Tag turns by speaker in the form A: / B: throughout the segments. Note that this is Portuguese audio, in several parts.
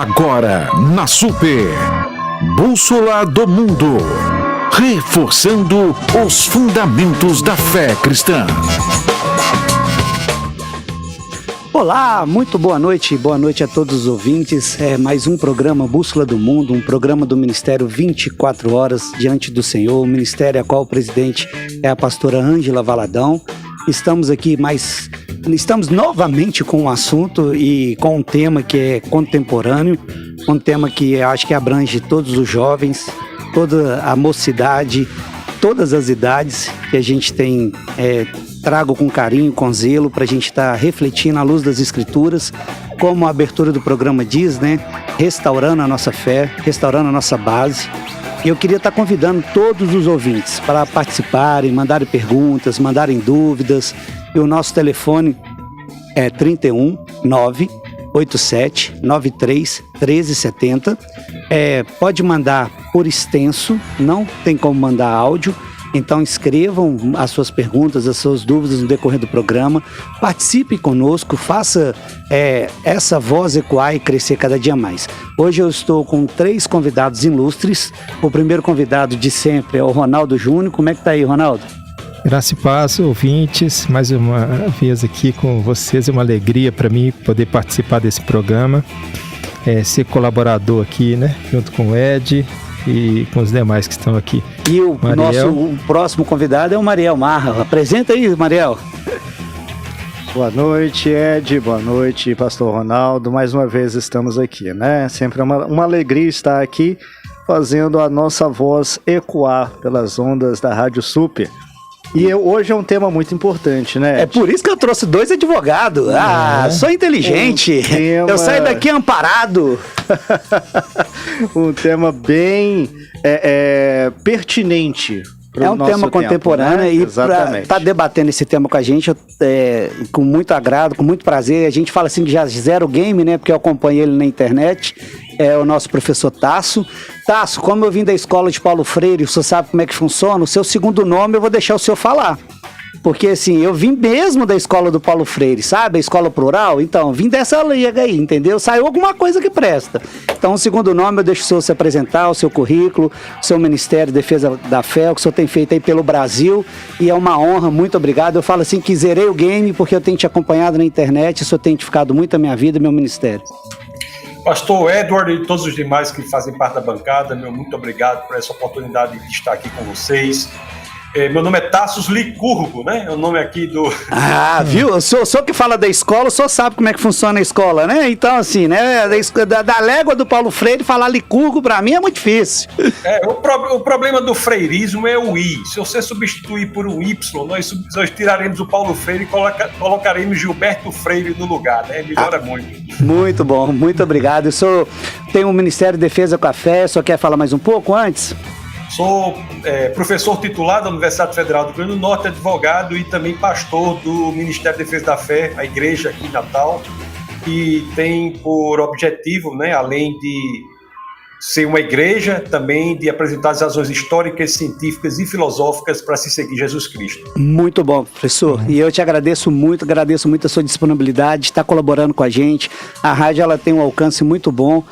A: Agora, na Super, Bússola do Mundo, reforçando os fundamentos da fé cristã.
B: Olá, muito boa noite a todos os ouvintes. Mais um programa Bússola do Mundo, um programa do Ministério 24 Horas Diante do Senhor, o ministério a qual o presidente é a pastora Ângela Valadão. Estamos novamente com um assunto e com um tema que é contemporâneo, um tema que acho que abrange todos os jovens, toda a mocidade, todas as idades que a gente tem trago com carinho, com zelo, para a gente estar refletindo à luz das Escrituras, como a abertura do programa diz, né? Restaurando a nossa fé, restaurando a nossa base. E eu queria estar convidando todos os ouvintes para participarem, mandarem perguntas, mandarem dúvidas. E o nosso telefone é 31 987 93 1370. Pode mandar por extenso, não tem como mandar áudio. Então escrevam as suas perguntas, as suas dúvidas no decorrer do programa. Participe conosco, faça essa voz ecoar e crescer cada dia mais. Hoje eu estou com 3 convidados ilustres. O primeiro convidado de sempre é o Ronaldo Júnior. Como é que tá aí, Ronaldo?
C: Graça e paz, ouvintes, mais uma vez aqui com vocês. É uma alegria para mim poder participar desse programa, ser colaborador aqui, né, junto com o Ed e com os demais que estão aqui.
B: E o próximo convidado é o Mariel Marra. Apresenta aí, Mariel.
D: Boa noite, Ed. Boa noite, pastor Ronaldo. Mais uma vez estamos aqui, né? Sempre é uma alegria estar aqui fazendo a nossa voz ecoar pelas ondas da Rádio Super. E hoje é um tema muito importante, né?
B: É por isso que eu trouxe 2 advogados. Sou inteligente. Eu saio daqui amparado.
D: Um tema bem pertinente.
B: É um tema contemporâneo, né? E para estar debatendo esse tema com a gente, com muito agrado, com muito prazer. A gente fala assim que já zero game, né? Porque eu acompanho ele na internet. É o nosso professor Tasso. Tasso, como eu vim da escola de Paulo Freire, o senhor sabe como é que funciona? O seu segundo nome eu vou deixar o senhor falar. Porque assim, eu vim mesmo da escola do Paulo Freire, sabe? A escola plural. Então, vim dessa liga aí, entendeu? Saiu alguma coisa que presta. Então, o segundo nome eu deixo o senhor se apresentar, o seu currículo, o seu Ministério de Defesa da Fé, o que o senhor tem feito aí pelo Brasil. E é uma honra, muito obrigado. Eu falo assim que zerei o game porque eu tenho te acompanhado na internet, o senhor tem edificado muito a minha vida e meu ministério.
E: Pastor Edward e todos os demais que fazem parte da bancada, muito obrigado por essa oportunidade de estar aqui com vocês. Meu nome é Tassos Licurgo, né? É o nome aqui do...
B: viu? O senhor que fala da escola, o senhor sabe como é que funciona a escola, né? Então, assim, né? Da légua do Paulo Freire, falar Licurgo, pra mim, é muito difícil.
E: O problema do freirismo é o I. Se você substituir por um Y, nós tiraremos o Paulo Freire e colocaremos Gilberto Freire no lugar, né? Melhora muito.
B: Muito bom, muito obrigado. O senhor tem um Ministério de Defesa com a Fé, o senhor quer falar mais um pouco antes?
E: Sou professor titular da Universidade Federal do Rio Grande do Norte, advogado e também pastor do Ministério da Defesa da Fé, a igreja aqui em Natal, que tem por objetivo, né, além de ser uma igreja, também de apresentar as razões históricas, científicas e filosóficas para se seguir Jesus Cristo.
B: Muito bom, professor. E eu te agradeço muito a sua disponibilidade, de estar colaborando com a gente. A rádio ela tem um alcance muito bom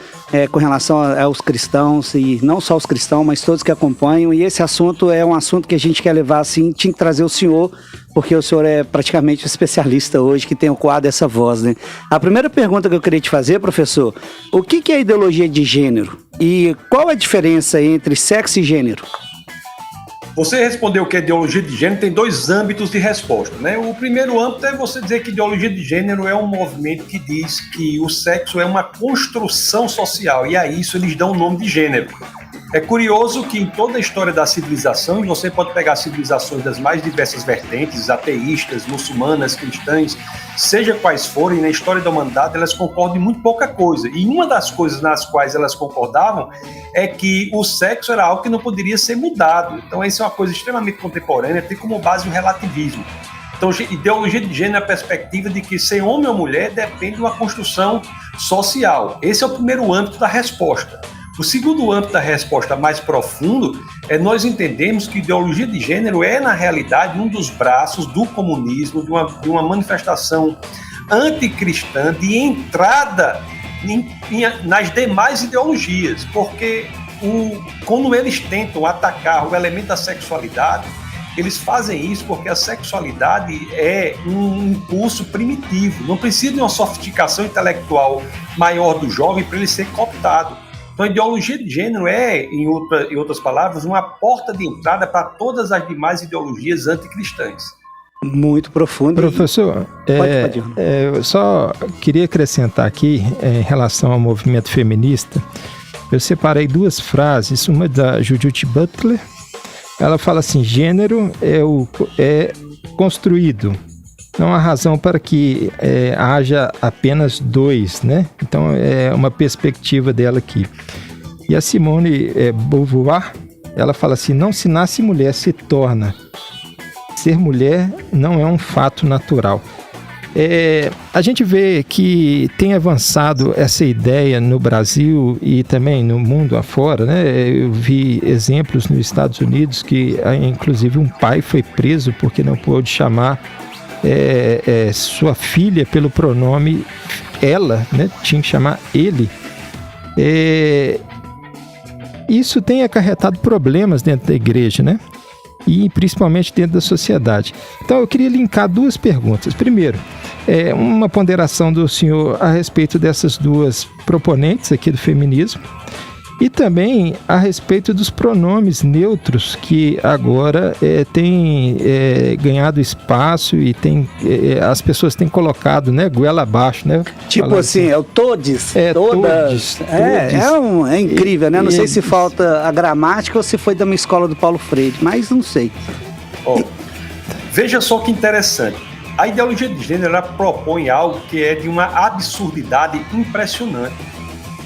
B: com relação aos cristãos, e não só os cristãos, mas todos que acompanham. E esse assunto é um assunto que a gente quer levar assim, tinha que trazer o senhor, porque o senhor é praticamente o especialista hoje que tem o quadro essa voz, né? A primeira pergunta que eu queria te fazer, professor, o que é ideologia de gênero? E qual a diferença entre sexo e gênero?
E: Você respondeu que a ideologia de gênero tem 2 âmbitos de resposta, né? O primeiro âmbito é você dizer que ideologia de gênero é um movimento que diz que o sexo é uma construção social, e a isso eles dão o nome de gênero. É curioso que em toda a história da civilização, e você pode pegar civilizações das mais diversas vertentes, ateístas, muçulmanas, cristãs, seja quais forem, na história da humanidade, elas concordam em muito pouca coisa. E uma das coisas nas quais elas concordavam é que o sexo era algo que não poderia ser mudado. Então, essa é uma coisa extremamente contemporânea, tem como base o relativismo. Então, ideologia de gênero é a perspectiva de que ser homem ou mulher depende de uma construção social. Esse é o primeiro âmbito da resposta. O segundo âmbito da resposta mais profundo é nós entendemos que ideologia de gênero é, na realidade, um dos braços do comunismo, de uma manifestação anticristã de entrada nas demais ideologias, porque quando eles tentam atacar o elemento da sexualidade, eles fazem isso porque a sexualidade é um impulso primitivo, não precisa de uma sofisticação intelectual maior do jovem para ele ser cooptado. Então a ideologia de gênero é, em outras palavras, uma porta de entrada para todas as demais ideologias anticristãs.
B: Muito profundo.
C: Professor, eu só queria acrescentar aqui, em relação ao movimento feminista, eu separei duas frases, uma da Judith Butler. Ela fala assim: gênero é construído, não há razão para que haja apenas dois, né? Então é uma perspectiva dela aqui. E a Simone Beauvoir, ela fala assim: não se nasce mulher, se torna. Ser mulher não é um fato natural. A gente vê que tem avançado essa ideia no Brasil e também no mundo afora, né? Eu vi exemplos nos Estados Unidos que, inclusive, um pai foi preso porque não pôde chamar sua filha pelo pronome ela, né? Tinha que chamar ele. Isso tem acarretado problemas dentro da igreja, né? E principalmente dentro da sociedade. Então eu queria linkar duas perguntas. Primeiro, uma ponderação do senhor a respeito dessas duas proponentes aqui do feminismo e também a respeito dos pronomes neutros que agora têm ganhado espaço e as pessoas têm colocado, né, goela abaixo, né?
B: Tipo assim, é o todes, todas.
C: Todes.
B: É incrível, né? Não sei se falta a gramática ou se foi da minha escola do Paulo Freire, mas não sei.
E: Veja só que interessante. A ideologia de gênero ela propõe algo que é de uma absurdidade impressionante.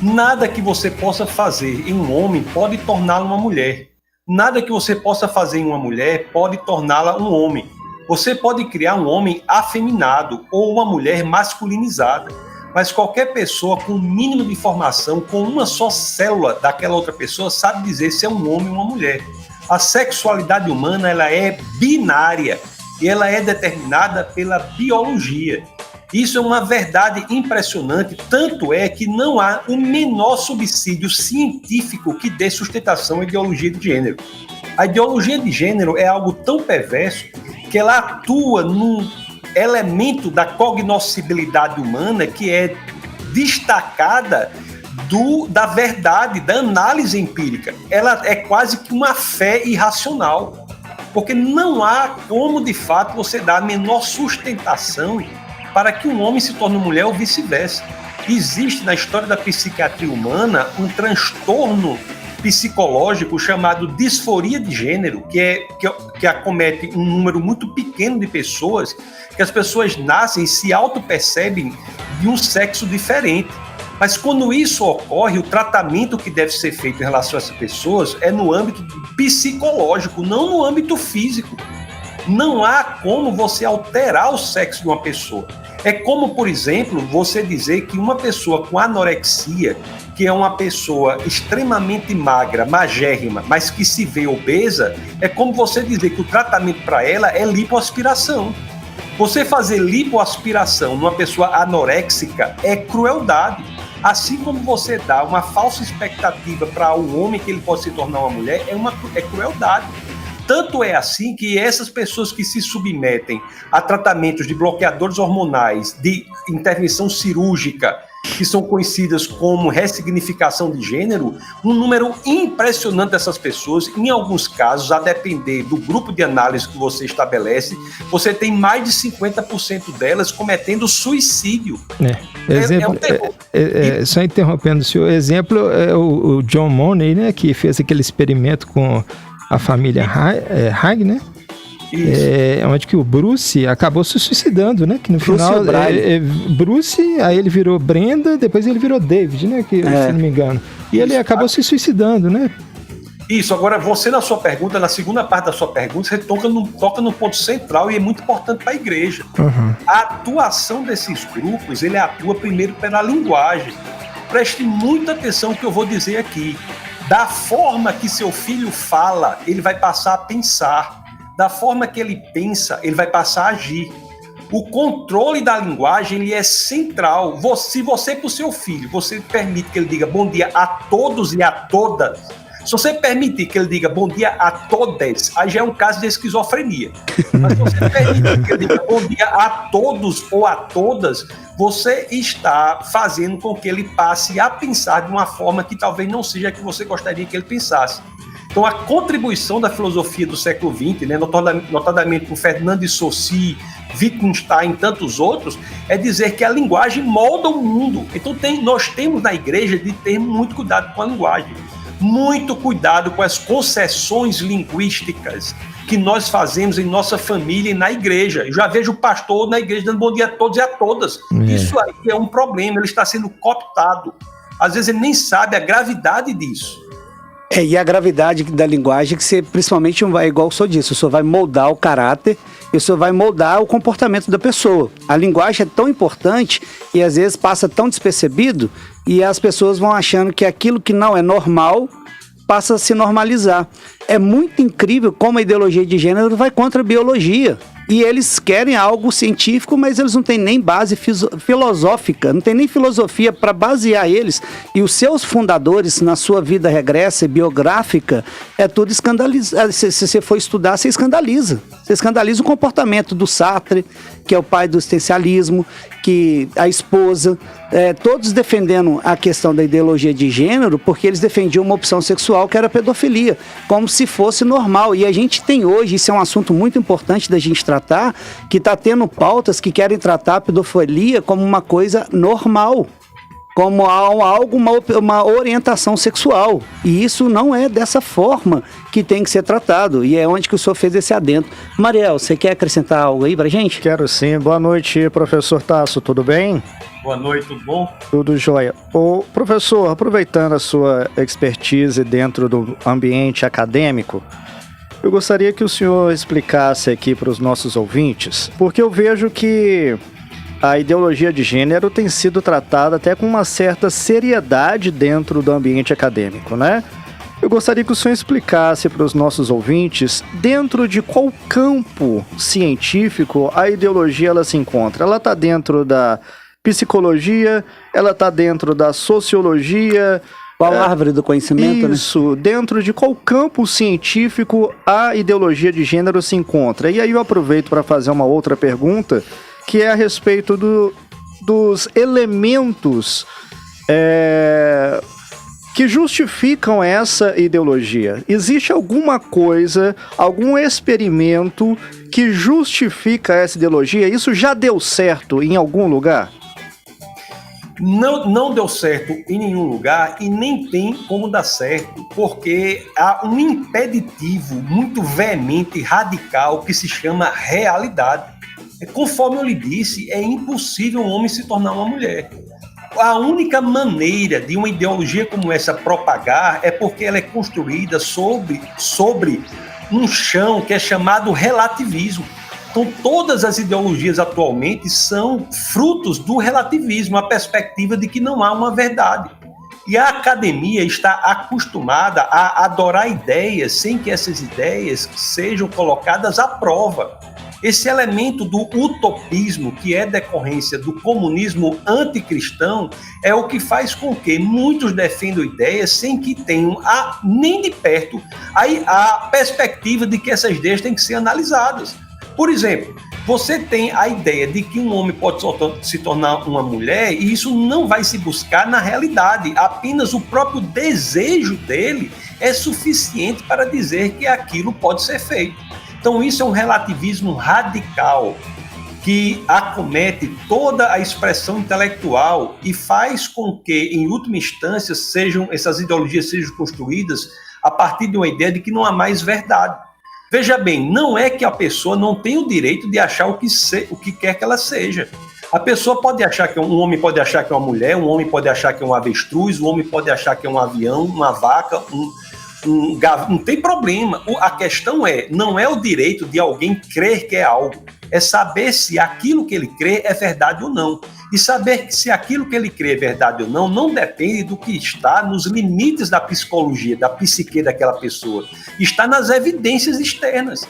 E: Nada que você possa fazer em um homem pode torná-lo uma mulher. Nada que você possa fazer em uma mulher pode torná-la um homem. Você pode criar um homem afeminado ou uma mulher masculinizada, mas qualquer pessoa com o mínimo de informação, com uma só célula daquela outra pessoa, sabe dizer se é um homem ou uma mulher. A sexualidade humana ela é binária e ela é determinada pela biologia. Isso é uma verdade impressionante, tanto é que não há o menor subsídio científico que dê sustentação à ideologia de gênero. A ideologia de gênero é algo tão perverso que ela atua num elemento da cognoscibilidade humana que é destacada da verdade, da análise empírica. Ela é quase que uma fé irracional, porque não há como, de fato, você dar a menor sustentação para que um homem se torne mulher ou vice-versa. Existe na história da psiquiatria humana um transtorno psicológico chamado disforia de gênero, que acomete um número muito pequeno de pessoas, que as pessoas nascem e se auto-percebem de um sexo diferente. Mas quando isso ocorre, o tratamento que deve ser feito em relação a essas pessoas é no âmbito psicológico, não no âmbito físico. Não há como você alterar o sexo de uma pessoa. É como, por exemplo, você dizer que uma pessoa com anorexia, que é uma pessoa extremamente magra, magérrima, mas que se vê obesa, é como você dizer que o tratamento para ela é lipoaspiração. Você fazer lipoaspiração numa pessoa anoréxica é crueldade. Assim como você dá uma falsa expectativa para um homem que ele pode se tornar uma mulher, é crueldade. Tanto é assim que essas pessoas que se submetem a tratamentos de bloqueadores hormonais, de intervenção cirúrgica, que são conhecidas como ressignificação de gênero, um número impressionante dessas pessoas, em alguns casos, a depender do grupo de análise que você estabelece, você tem mais de 50% delas cometendo suicídio.
C: Exemplo, só interrompendo o senhor, exemplo é o John Money, né, que fez aquele experimento com a família Haig, né? Onde que o Bruce acabou se suicidando, né? Que no Bruce final Bruce, aí ele virou Brenda, depois ele virou David, né? Se não me engano. E ele acabou se suicidando, né?
E: Isso, agora você na sua pergunta, na segunda parte da sua pergunta, você toca no ponto central e é muito importante para a igreja.
C: Uhum.
E: A atuação desses grupos, ele atua primeiro pela linguagem. Preste muita atenção no que eu vou dizer aqui. Da forma que seu filho fala, ele vai passar a pensar. Da forma que ele pensa, ele vai passar a agir. O controle da linguagem ele é central. Se você, para o seu filho, você permite que ele diga bom dia a todos e a todas, se você permitir que ele diga bom dia a todas, aí já é um caso de esquizofrenia. Mas se você permitir que ele diga bom dia a todos ou a todas, você está fazendo com que ele passe a pensar de uma forma que talvez não seja a que você gostaria que ele pensasse. Então, a contribuição da filosofia do século XX, né, notadamente com Fernand de Saussure, Wittgenstein e tantos outros, é dizer que a linguagem molda o mundo. Então, nós temos na igreja de ter muito cuidado com a linguagem. Muito cuidado com as concessões linguísticas que nós fazemos em nossa família e na igreja. Eu já vejo o pastor na igreja dando bom dia a todos e a todas. Isso aí é um problema, ele está sendo cooptado. Às vezes ele nem sabe a gravidade disso.
B: E a gravidade da linguagem que você, principalmente, vai, igual o senhor disse, o senhor vai moldar o caráter e o senhor vai moldar o comportamento da pessoa. A linguagem é tão importante e às vezes passa tão despercebido e as pessoas vão achando que aquilo que não é normal passa a se normalizar. É muito incrível como a ideologia de gênero vai contra a biologia. E eles querem algo científico, mas eles não têm nem base filosófica, não tem nem filosofia para basear eles. E os seus fundadores, na sua vida regressa e biográfica, é tudo escandalizado. Se você for estudar, você escandaliza. Você escandaliza o comportamento do Sartre, que é o pai do existencialismo, que a esposa, todos defendendo a questão da ideologia de gênero, porque eles defendiam uma opção sexual que era a pedofilia, como se fosse normal. E a gente tem hoje, isso é um assunto muito importante da gente tratar, que está tendo pautas que querem tratar a pedofilia como uma coisa normal, como algo, uma orientação sexual. E isso não é dessa forma que tem que ser tratado. E é onde que o senhor fez esse adendo. Mariel, você quer acrescentar algo aí pra gente?
D: Quero sim. Boa noite, professor Tasso. Tudo bem?
E: Boa noite, tudo bom?
D: Tudo jóia. Ô, professor, aproveitando a sua expertise dentro do ambiente acadêmico, eu gostaria que o senhor explicasse aqui para os nossos ouvintes, porque eu vejo que a ideologia de gênero tem sido tratada até com uma certa seriedade dentro do ambiente acadêmico, né? Eu gostaria que o senhor explicasse para os nossos ouvintes dentro de qual campo científico a ideologia ela se encontra. Ela está dentro da psicologia, ela está dentro da sociologia.
B: Qual árvore do conhecimento,
D: isso, né? Dentro de qual campo científico a ideologia de gênero se encontra? E aí eu aproveito para fazer uma outra pergunta, que é a respeito dos elementos que justificam essa ideologia. Existe alguma coisa, algum experimento que justifica essa ideologia? Isso já deu certo em algum lugar?
E: Não deu certo em nenhum lugar e nem tem como dar certo, porque há um impeditivo muito veemente e radical que se chama realidade. Conforme eu lhe disse, é impossível um homem se tornar uma mulher. A única maneira de uma ideologia como essa propagar é porque ela é construída sobre um chão que é chamado relativismo. Então, todas as ideologias atualmente são frutos do relativismo, a perspectiva de que não há uma verdade. E a academia está acostumada a adorar ideias sem que essas ideias sejam colocadas à prova. Esse elemento do utopismo, que é decorrência do comunismo anticristão, é o que faz com que muitos defendam ideias sem que tenham nem de perto a perspectiva de que essas ideias têm que ser analisadas. Por exemplo, você tem a ideia de que um homem pode se tornar uma mulher e isso não vai se buscar na realidade. Apenas o próprio desejo dele é suficiente para dizer que aquilo pode ser feito. Então isso é um relativismo radical que acomete toda a expressão intelectual e faz com que, em última instância, essas ideologias sejam construídas a partir de uma ideia de que não há mais verdade. Veja bem, não é que a pessoa não tem o direito de achar o que quer que ela seja. A pessoa pode achar que um homem pode achar que é uma mulher, um homem pode achar que é um avestruz, um homem pode achar que é um avião, uma vaca, não tem problema. A questão não é o direito de alguém crer que é algo, é saber se aquilo que ele crê é verdade ou não. E saber que se aquilo que ele crê é verdade ou não depende do que está nos limites da psicologia, da psique daquela pessoa. Está nas evidências externas.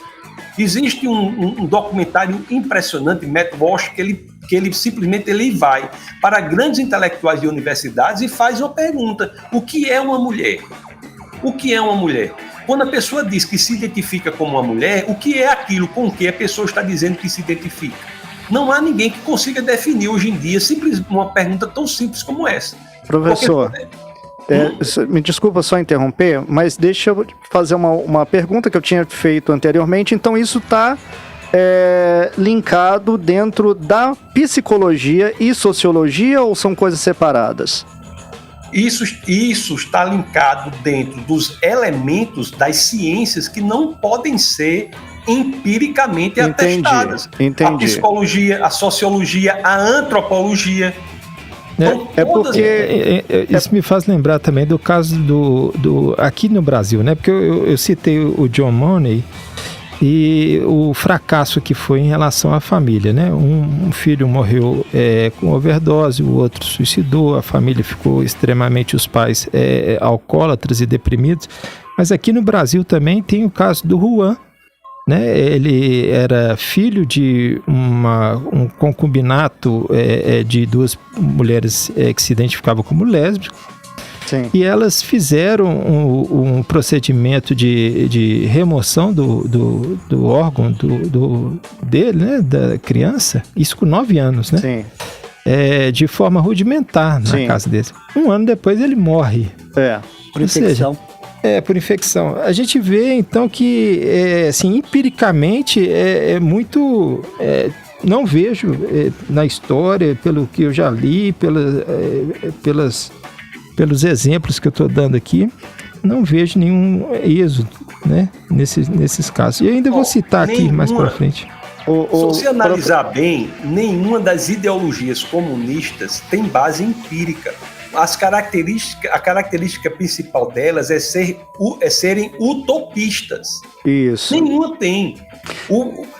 E: Existe um documentário impressionante, Matt Walsh, que ele simplesmente vai para grandes intelectuais de universidades e faz uma pergunta: o que é uma mulher? O que é uma mulher? Quando a pessoa diz que se identifica como uma mulher, o que é aquilo com que a pessoa está dizendo que se identifica? Não há ninguém que consiga definir hoje em dia uma pergunta tão simples como essa.
D: Professor, me desculpa só interromper, mas deixa eu fazer uma pergunta que eu tinha feito anteriormente. Então isso está linkado dentro da psicologia e sociologia ou são coisas separadas?
E: Isso está linkado dentro dos elementos das ciências que não podem ser empiricamente atestadas.
D: Entendi.
E: A psicologia, a sociologia, a antropologia.
C: Isso me faz lembrar também do caso do aqui no Brasil, né? Porque eu citei o John Money e o fracasso que foi em relação à família, né? Um filho morreu com overdose, o outro suicidou, a família ficou extremamente, os pais alcoólatras e deprimidos. Mas aqui no Brasil também tem o caso do Juan, né? Ele era filho de um concubinato de duas mulheres que se identificavam como lésbicas. Sim. E elas fizeram um procedimento de remoção do órgão dele, né, da criança, isso com 9 anos, né? Sim. De forma rudimentar na casa dele. Um ano depois ele morre.
B: Por infecção.
C: Por infecção. A gente vê, então, que, assim, empiricamente, muito... não vejo na história, pelo que eu já li, pelos exemplos que eu estou dando aqui, não vejo nenhum êxodo, né, nesses casos. E ainda vou citar aqui mais para frente.
E: Se você analisar bem, nenhuma das ideologias comunistas tem base empírica. A característica principal delas é serem utopistas.
D: Isso.
E: Nenhuma tem.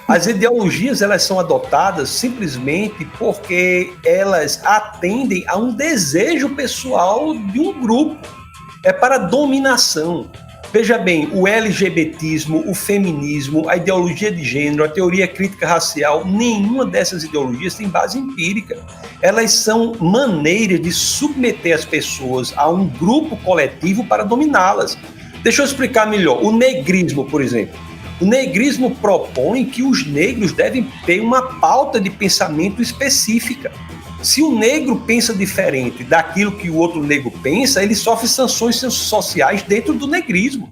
E: As ideologias, elas são adotadas simplesmente porque elas atendem a um desejo pessoal de um grupo. É para dominação. Veja bem, o LGBTismo, o feminismo, a ideologia de gênero, a teoria crítica racial, nenhuma dessas ideologias tem base empírica. Elas são maneiras de submeter as pessoas a um grupo coletivo para dominá-las. Deixa eu explicar melhor. O negrismo, por exemplo. O negrismo propõe que os negros devem ter uma pauta de pensamento específica. Se o negro pensa diferente daquilo que o outro negro pensa, ele sofre sanções sociais dentro do negrismo.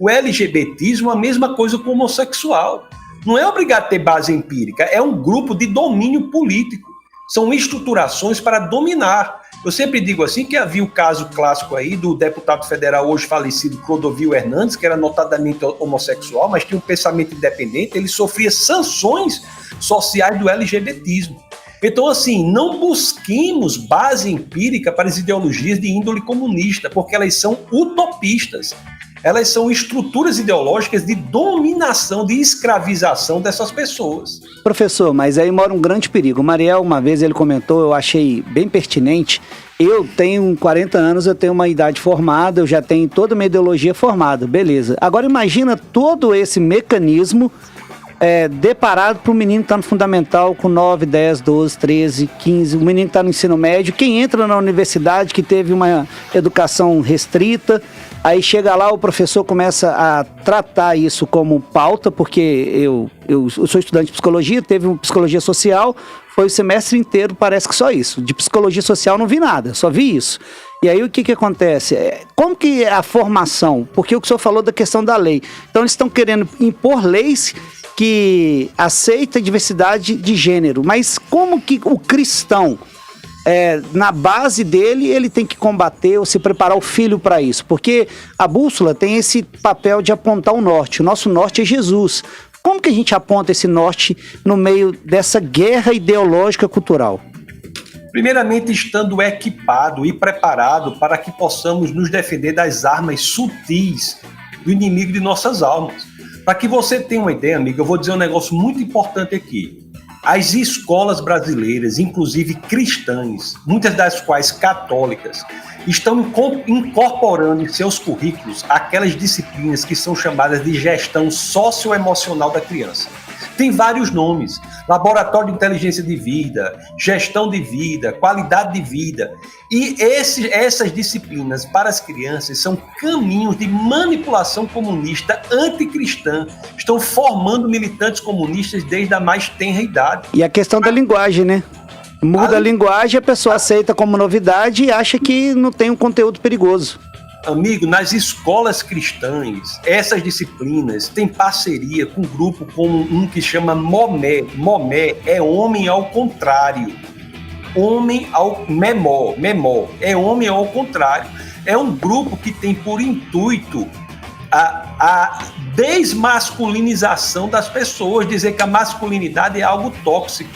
E: O LGBTismo é a mesma coisa com o homossexual. Não é obrigado a ter base empírica, é um grupo de domínio político. São estruturações para dominar. Eu sempre digo assim que havia o caso clássico aí do deputado federal hoje falecido Clodovil Hernandes, que era notadamente homossexual, mas tinha um pensamento independente, ele sofria sanções sociais do LGBTismo. Então, assim, não busquemos base empírica para as ideologias de índole comunista, porque elas são utopistas. Elas são estruturas ideológicas de dominação, de escravização dessas pessoas.
B: Professor, mas aí mora um grande perigo. O Mariel, uma vez, ele comentou, eu achei bem pertinente. Eu tenho 40 anos, eu tenho uma idade formada, eu já tenho toda uma ideologia formada, beleza. Agora imagina todo esse mecanismo deparado para o menino que está no fundamental com 9, 10, 12, 13, 15, o menino que está no ensino médio, quem entra na universidade que teve uma educação restrita, aí chega lá, o professor começa a tratar isso como pauta, porque eu sou estudante de psicologia, teve uma psicologia social, foi o semestre inteiro, parece que só isso. De psicologia social não vi nada, só vi isso. E aí o que acontece? Como que é a formação? Porque o que o senhor falou da questão da lei. Então eles estão querendo impor leis que aceita a diversidade de gênero, mas como que o cristão, na base dele, ele tem que combater ou se preparar o filho para isso? Porque a bússola tem esse papel de apontar o norte, o nosso norte é Jesus. Como que a gente aponta esse norte no meio dessa guerra ideológica cultural?
E: Primeiramente, estando equipado e preparado para que possamos nos defender das armas sutis do inimigo de nossas almas. Para que você tenha uma ideia, amigo, eu vou dizer um negócio muito importante aqui. as escolas brasileiras, inclusive cristãs, muitas das quais católicas, estão incorporando em seus currículos aquelas disciplinas que são chamadas de gestão socioemocional da criança. Tem vários nomes: laboratório de inteligência de vida, gestão de vida, qualidade de vida. E essas disciplinas para as crianças são caminhos de manipulação comunista anticristã. Estão formando militantes comunistas desde a mais tenra idade.
B: E a questão da linguagem, né? Muda a linguagem, a pessoa aceita como novidade e acha que não tem um conteúdo perigoso.
E: Amigo, nas escolas cristãs, essas disciplinas têm parceria com um grupo como um que chama Momé. Momé é homem ao contrário. Homem ao memó. Memó é homem ao contrário. É um grupo que tem por intuito a desmasculinização das pessoas, dizer que a masculinidade é algo tóxico.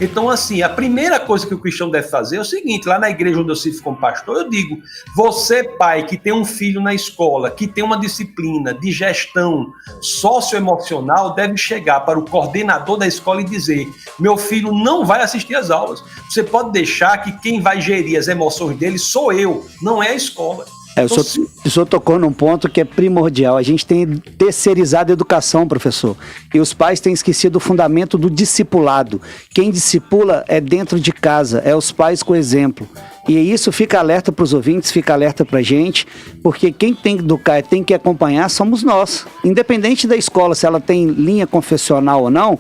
E: Então, assim, a primeira coisa que o cristão deve fazer é o seguinte: lá na igreja onde eu sirvo como pastor, eu digo, você, pai, que tem um filho na escola, que tem uma disciplina de gestão socioemocional, deve chegar para o coordenador da escola e dizer: meu filho não vai assistir às aulas. Você pode deixar que quem vai gerir as emoções dele sou eu, não é a escola.
B: O senhor tocou num ponto que é primordial. A gente tem terceirizado a educação, professor. E os pais têm esquecido o fundamento do discipulado. Quem discipula é dentro de casa, é os pais com exemplo. E isso fica alerta para os ouvintes, fica alerta para a gente, porque quem tem que educar e tem que acompanhar somos nós. Independente da escola, se ela tem linha confessional ou não,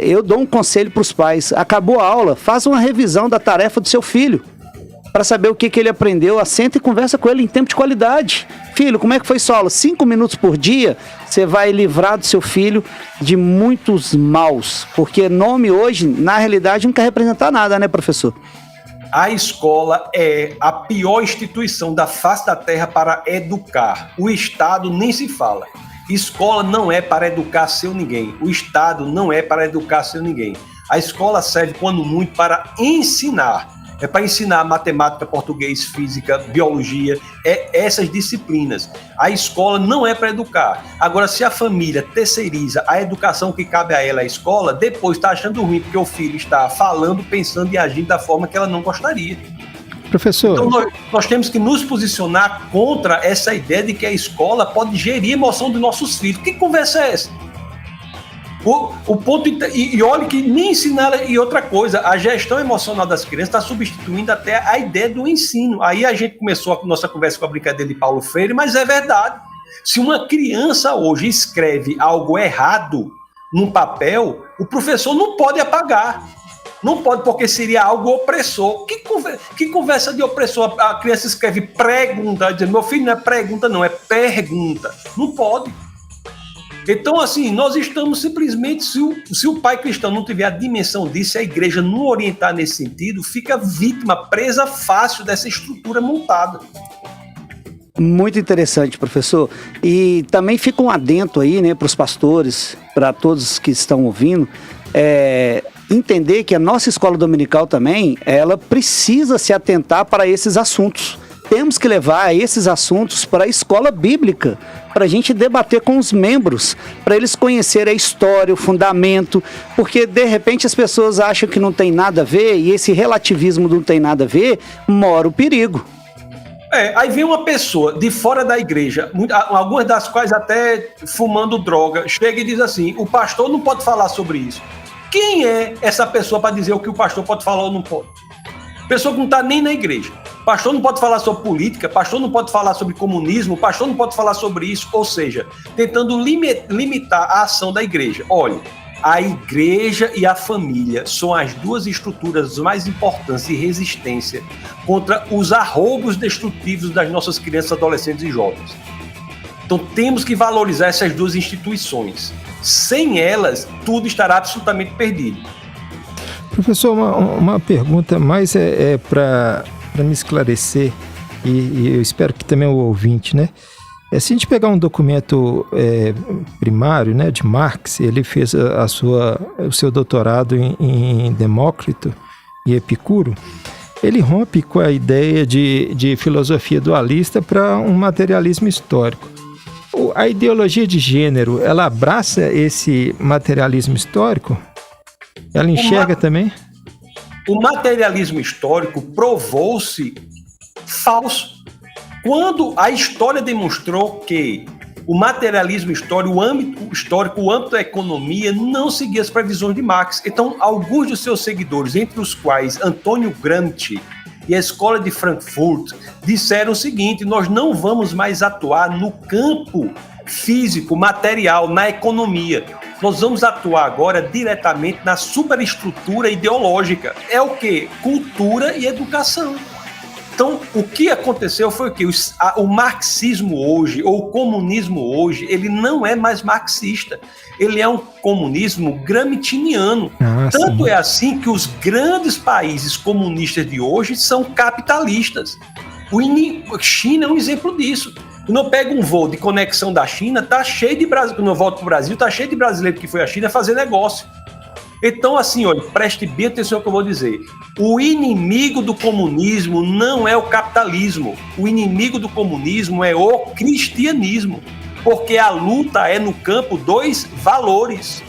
B: eu dou um conselho para os pais. Acabou a aula, faz uma revisão da tarefa do seu filho, para saber o que ele aprendeu. Assenta e conversa com ele em tempo de qualidade. Filho, como é que foi sua aula? 5 minutos por dia, você vai livrar do seu filho de muitos maus. Porque nome hoje, na realidade, não quer representar nada, né, professor?
E: A escola é a pior instituição da face da terra para educar. O Estado nem se fala. Escola não é para educar seu ninguém. O Estado não é para educar seu ninguém. A escola serve, quando muito, para ensinar. É para ensinar matemática, português, física, biologia, essas disciplinas. A escola não é para educar. Agora, se a família terceiriza a educação que cabe a ela, a escola, depois está achando ruim porque o filho está falando, pensando e agindo da forma que ela não gostaria.
C: Professor...
E: Então, nós temos que nos posicionar contra essa ideia de que a escola pode gerir a emoção dos nossos filhos. Que conversa é essa? O ponto, e olha que nem ensinar. E outra coisa, a gestão emocional das crianças está substituindo até a ideia do ensino. Aí a gente começou a nossa conversa com a brincadeira de Paulo Freire, mas é verdade. Se uma criança hoje escreve algo errado num papel, o professor não pode apagar. Não pode, porque seria algo opressor. Que conversa de opressor? A criança escreve pergunta, dizendo: meu filho, não é pergunta, não, é pergunta. Não pode. Então, assim, nós estamos simplesmente, se o pai cristão não tiver a dimensão disso, se a igreja não orientar nesse sentido, fica vítima, presa fácil dessa estrutura montada.
B: Muito interessante, professor. E também fica um adendo aí, né, para os pastores, para todos que estão ouvindo, entender que a nossa escola dominical também, ela precisa se atentar para esses assuntos. Temos que levar esses assuntos para a escola bíblica, para a gente debater com os membros, para eles conhecerem a história, o fundamento, porque de repente as pessoas acham que não tem nada a ver, e esse relativismo não tem nada a ver, mora o perigo.
E: Aí vem uma pessoa de fora da igreja, algumas das quais até fumando droga, chega e diz assim: o pastor não pode falar sobre isso. Quem é essa pessoa para dizer o que o pastor pode falar ou não pode? Pessoa que não está nem na igreja. Pastor não pode falar sobre política, pastor não pode falar sobre comunismo, pastor não pode falar sobre isso, ou seja, tentando limitar a ação da igreja. Olha, a igreja e a família são as duas estruturas mais importantes de resistência contra os arroubos destrutivos das nossas crianças, adolescentes e jovens. Então temos que valorizar essas duas instituições. Sem elas, tudo estará absolutamente perdido.
C: Professor, uma pergunta mais para me esclarecer, e eu espero que também o ouvinte, né? Se a gente pegar um documento primário, né, de Marx, ele fez o seu doutorado em Demócrito e Epicuro, ele rompe com a ideia de filosofia dualista para um materialismo histórico. A ideologia de gênero, ela abraça esse materialismo histórico? Ela enxerga também?
E: O materialismo histórico provou-se falso. Quando a história demonstrou que o materialismo histórico, o âmbito da economia, não seguia as previsões de Marx. Então, alguns dos seus seguidores, entre os quais Antônio Gramsci e a Escola de Frankfurt, disseram o seguinte: nós não vamos mais atuar no campo físico, material, na economia. Nós vamos atuar agora diretamente na superestrutura ideológica. É o quê? Cultura e educação. Então, o que aconteceu foi que o marxismo hoje, ou o comunismo hoje, ele não é mais marxista. Ele é um comunismo gramsciano. Tanto é assim que os grandes países comunistas de hoje são capitalistas. China é um exemplo disso. Quando eu pego um voo de conexão da China, tá cheio de brasileiro. Quando eu volto para o Brasil, tá cheio de brasileiro que foi à China fazer negócio. Então, assim, olha, preste bem atenção no que eu vou dizer. O inimigo do comunismo não é o capitalismo. O inimigo do comunismo é o cristianismo. Porque a luta é no campo dos valores.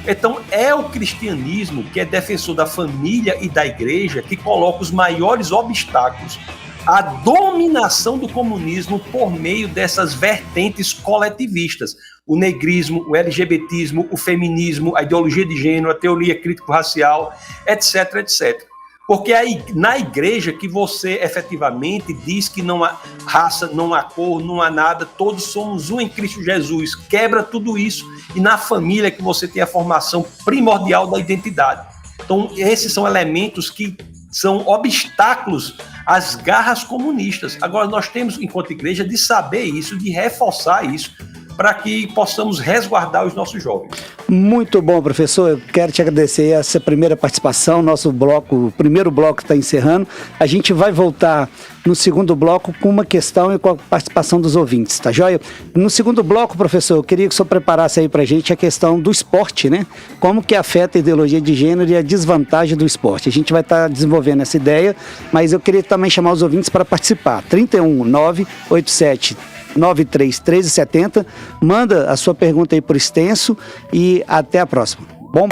E: Então, é o cristianismo, que é defensor da família e da igreja, que coloca os maiores obstáculos à dominação do comunismo por meio dessas vertentes coletivistas. O negrismo, o LGBTismo, o feminismo, a ideologia de gênero, a teoria crítico-racial, etc, etc. Porque é na igreja que você efetivamente diz que não há raça, não há cor, não há nada, todos somos um em Cristo Jesus. Quebra tudo isso. E na família que você tem a formação primordial da identidade. Então, esses são elementos que são obstáculos às garras comunistas. Agora, nós temos, enquanto igreja, de saber isso, de reforçar isso, para que possamos resguardar os nossos jovens.
B: Muito bom, professor. Eu quero te agradecer essa primeira participação. Nosso bloco, o primeiro bloco está encerrando. A gente vai voltar no segundo bloco com uma questão e com a participação dos ouvintes, tá joia? No segundo bloco, professor, eu queria que o senhor preparasse aí para a gente a questão do esporte, né? Como que afeta a ideologia de gênero e a desvantagem do esporte. A gente vai estar desenvolvendo essa ideia, mas eu queria também chamar os ouvintes para participar. 31987 931370, manda a sua pergunta aí por extenso e até a próxima. Bom.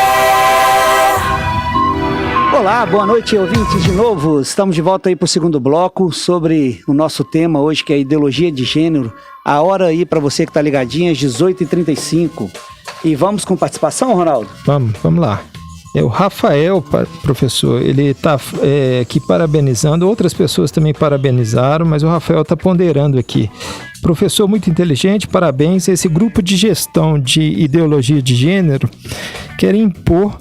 B: Olá, boa noite, ouvintes, de novo. Estamos de volta aí para o segundo bloco sobre o nosso tema hoje, que é a ideologia de gênero. A hora aí para você que está ligadinho, às 18h35. E vamos com participação, Ronaldo?
C: Vamos lá. É o Rafael, professor, ele está aqui parabenizando, outras pessoas também parabenizaram, mas o Rafael está ponderando aqui. Professor muito inteligente, parabéns. Esse grupo de gestão de ideologia de gênero quer impor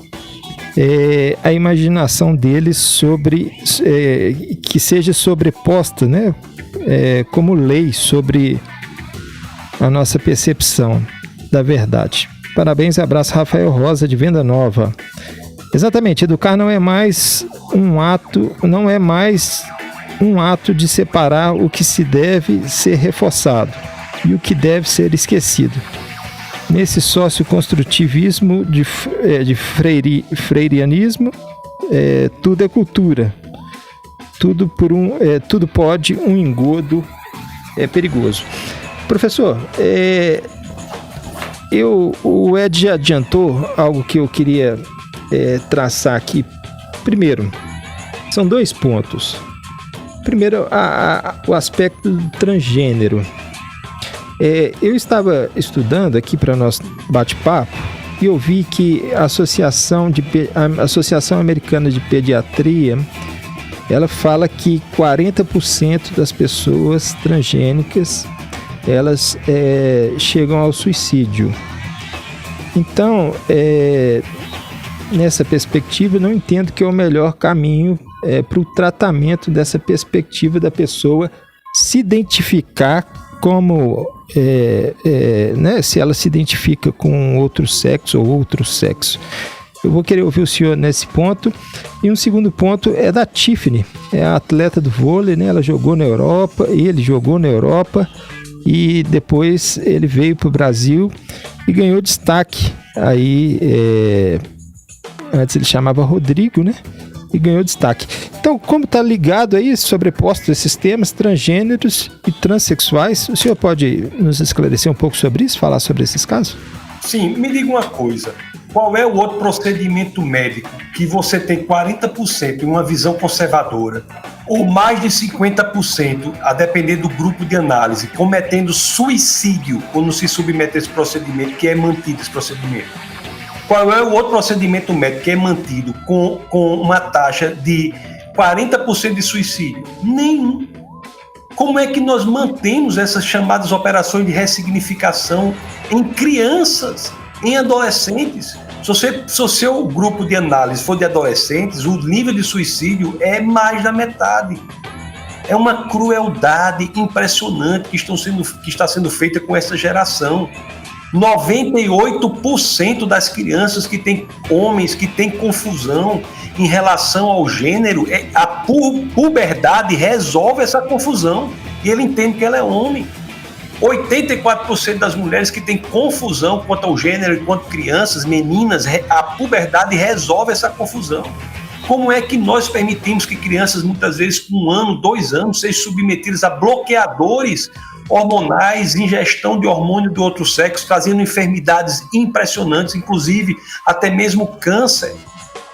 C: a imaginação deles sobre que seja sobreposta, né, como lei sobre a nossa percepção da verdade. Parabéns e abraço, Rafael Rosa, de Venda Nova. Exatamente, educar não é mais um ato de separar o que se deve ser reforçado e o que deve ser esquecido. Nesse socioconstrutivismo de freirianismo, tudo é cultura, tudo pode, um engodo é perigoso. Professor, o Ed já adiantou algo que eu queria traçar aqui. Primeiro, são dois pontos. Primeiro, o aspecto transgênero. Eu estava estudando aqui para nosso bate-papo e eu vi que a Associação Americana de Pediatria, ela fala que 40% das pessoas transgênicas elas chegam ao suicídio. Então, nessa perspectiva, eu não entendo que é o melhor caminho para o tratamento dessa perspectiva da pessoa se identificar como, né, se ela se identifica com outro sexo ou outro sexo. Eu vou querer ouvir o senhor nesse ponto. E um segundo ponto é da Tiffany, é a atleta do vôlei, né? Ela jogou na Europa, ele jogou na Europa e depois ele veio para o Brasil e ganhou destaque. Aí, antes ele chamava Rodrigo, né? E ganhou destaque. Então, como está ligado aí, sobreposto esses temas, transgêneros e transexuais, o senhor pode nos esclarecer um pouco sobre isso, falar sobre esses casos?
E: Sim, me diga uma coisa. Qual é o outro procedimento médico que você tem 40% em uma visão conservadora, ou mais de 50%, a depender do grupo de análise, cometendo suicídio quando se submete a esse procedimento, que é mantido esse procedimento? Qual é o outro procedimento médico que é mantido com uma taxa de 40% de suicídio? Nenhum. Como é que nós mantemos essas chamadas operações de ressignificação em crianças, em adolescentes? Se o seu grupo de análise for de adolescentes, o nível de suicídio é mais da metade. É uma crueldade impressionante que está sendo feita com essa geração. 98% das crianças que têm homens que têm confusão em relação ao gênero, a puberdade resolve essa confusão e ele entende que ela é homem. 84% das mulheres que têm confusão quanto ao gênero e quanto crianças, meninas, a puberdade resolve essa confusão. Como é que nós permitimos que crianças, muitas vezes com 1 ano, 2 anos, sejam submetidas a bloqueadores hormonais, ingestão de hormônio do outro sexo, trazendo enfermidades impressionantes, inclusive até mesmo câncer?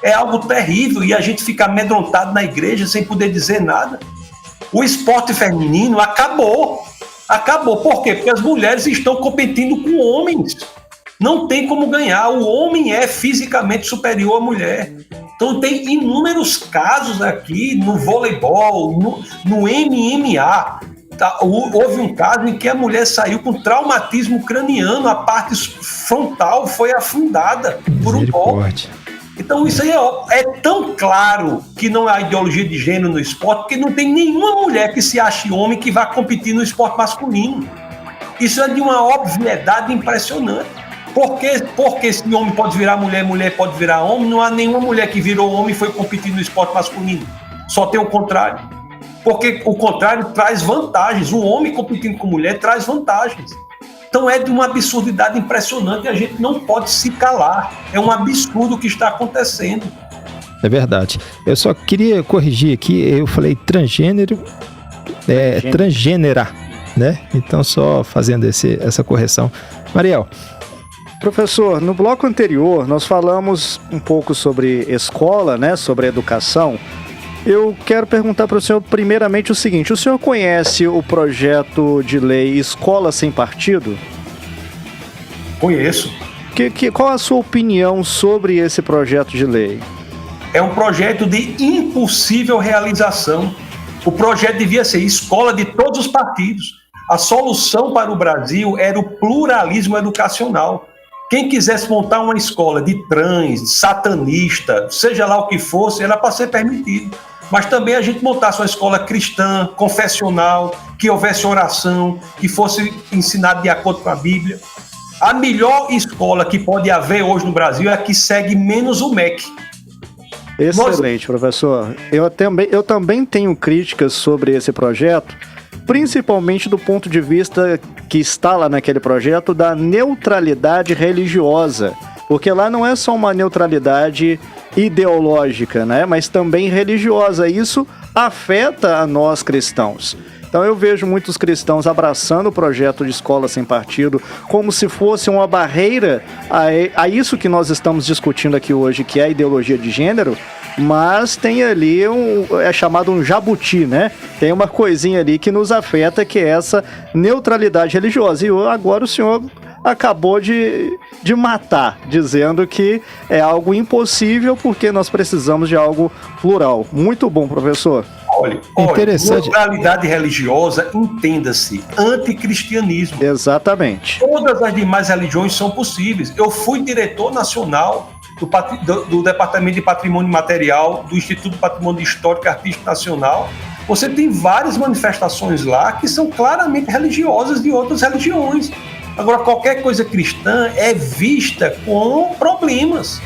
E: É algo terrível e a gente fica amedrontado na igreja sem poder dizer nada. O esporte feminino acabou. Acabou. Por quê? Porque as mulheres estão competindo com homens. Não tem como ganhar. O homem é fisicamente superior à mulher. Então tem inúmeros casos aqui no voleibol, no MMA. Houve um caso em que a mulher saiu com traumatismo craniano, a parte frontal foi afundada por um golpe. Então isso aí é tão claro que não há ideologia de gênero no esporte, porque não tem nenhuma mulher que se ache homem que vá competir no esporte masculino. Isso é de uma obviedade impressionante. Porque se homem pode virar mulher, mulher pode virar homem, não há nenhuma mulher que virou homem e foi competir no esporte masculino. Só tem o contrário. Porque o contrário traz vantagens. O homem competindo com mulher traz vantagens. Então é de uma absurdidade impressionante e a gente não pode se calar. É um absurdo o que está acontecendo.
C: É verdade. Eu só queria corrigir aqui, eu falei transgênero, transgênera, né? Então só fazendo essa correção. Mariel.
D: Professor, no bloco anterior nós falamos um pouco sobre escola, né? Sobre educação. Eu quero perguntar para o senhor primeiramente o seguinte: o senhor conhece o projeto de lei Escola Sem Partido?
E: Conheço.
D: Qual a sua opinião sobre esse projeto de lei?
E: É um projeto de impossível realização. O projeto devia ser escola de todos os partidos. A solução para o Brasil era o pluralismo educacional. Quem quisesse montar uma escola de trans, satanista, seja lá o que fosse, era para ser permitido. Mas também a gente montasse uma escola cristã, confessional, que houvesse oração, que fosse ensinado de acordo com a Bíblia. A melhor escola que pode haver hoje no Brasil é a que segue menos o MEC.
D: Excelente, professor. Eu também tenho críticas sobre esse projeto, principalmente do ponto de vista que está lá naquele projeto da neutralidade religiosa. Porque lá não é só uma neutralidade ideológica, né? Mas também religiosa. Isso afeta a nós cristãos. Então eu vejo muitos cristãos abraçando o projeto de escola sem partido como se fosse uma barreira a isso que nós estamos discutindo aqui hoje, que é a ideologia de gênero, mas tem ali é chamado um jabuti, né? Tem uma coisinha ali que nos afeta, que é essa neutralidade religiosa. E agora o senhor acabou de matar, dizendo que é algo impossível porque nós precisamos de algo plural. Muito bom, professor.
E: Olha, neutralidade religiosa, entenda-se, anticristianismo.
D: Exatamente.
E: Todas as demais religiões são possíveis. Eu fui diretor nacional do Departamento de Patrimônio Material do Instituto Patrimônio Histórico e Artístico Nacional. Você tem várias manifestações lá que são claramente religiosas de outras religiões. Agora, qualquer coisa cristã é vista com problemas.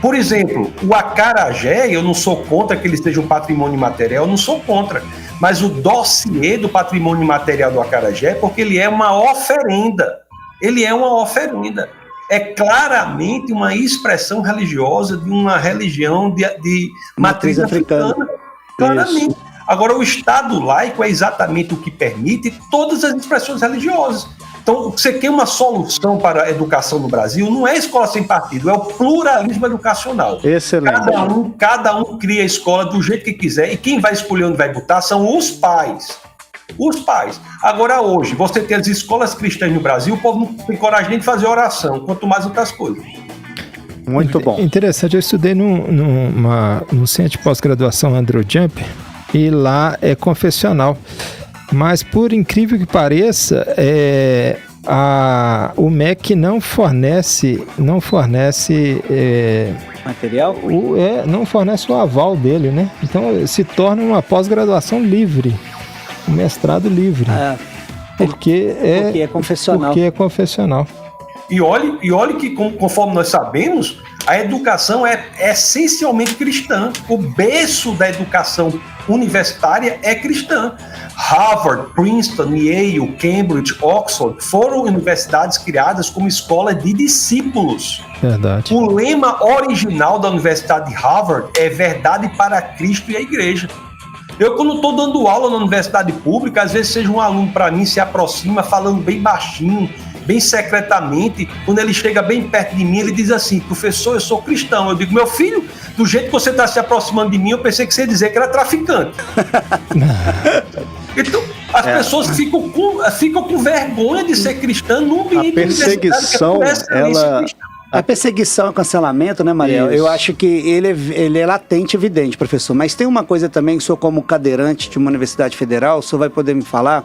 E: Por exemplo, o acarajé, eu não sou contra que ele seja um patrimônio material, eu não sou contra. Mas o dossiê do patrimônio material do acarajé, porque ele é uma oferenda. Ele é uma oferenda. É claramente uma expressão religiosa de uma religião de matriz africana. Claramente. Isso. Agora, o Estado laico é exatamente o que permite todas as expressões religiosas. Então, você quer uma solução para a educação no Brasil, não é escola sem partido, é o pluralismo educacional.
D: Excelente.
E: Cada um cria a escola do jeito que quiser, e quem vai escolher onde vai botar são os pais. Os pais. Agora, hoje, você tem as escolas cristãs no Brasil, o povo não tem coragem nem de fazer oração, quanto mais outras coisas.
D: Muito bom.
C: Interessante, eu estudei no centro de pós-graduação Andrew Jump, e lá é confessional. Mas, por incrível que pareça, o MEC não fornece
B: Material?
C: não fornece o aval dele, né? Então, se torna uma pós-graduação livre, um mestrado livre. Porque é confessional. Porque é confessional.
E: E olhe que, conforme nós sabemos, a educação é essencialmente cristã. O berço da educação universitária é cristã. Harvard, Princeton, Yale, Cambridge, Oxford foram universidades criadas como escola de discípulos.
C: Verdade.
E: O lema original da Universidade de Harvard é verdade para Cristo e a igreja. Eu, quando estou dando aula na universidade pública, às vezes seja um aluno para mim, se aproxima falando bem baixinho, bem secretamente. Quando ele chega bem perto de mim, ele diz assim: professor, eu sou cristão. Eu digo: meu filho, do jeito que você está se aproximando de mim, eu pensei que você ia dizer que era traficante. Então, as pessoas ficam com vergonha de ser cristã no ambiente
D: universitário.
B: A perseguição e o cancelamento, né, Mariel?
D: Isso.
B: Eu acho que ele é latente e evidente, professor. Mas tem uma coisa também, que o senhor, como cadeirante de uma universidade federal, o senhor vai poder me falar.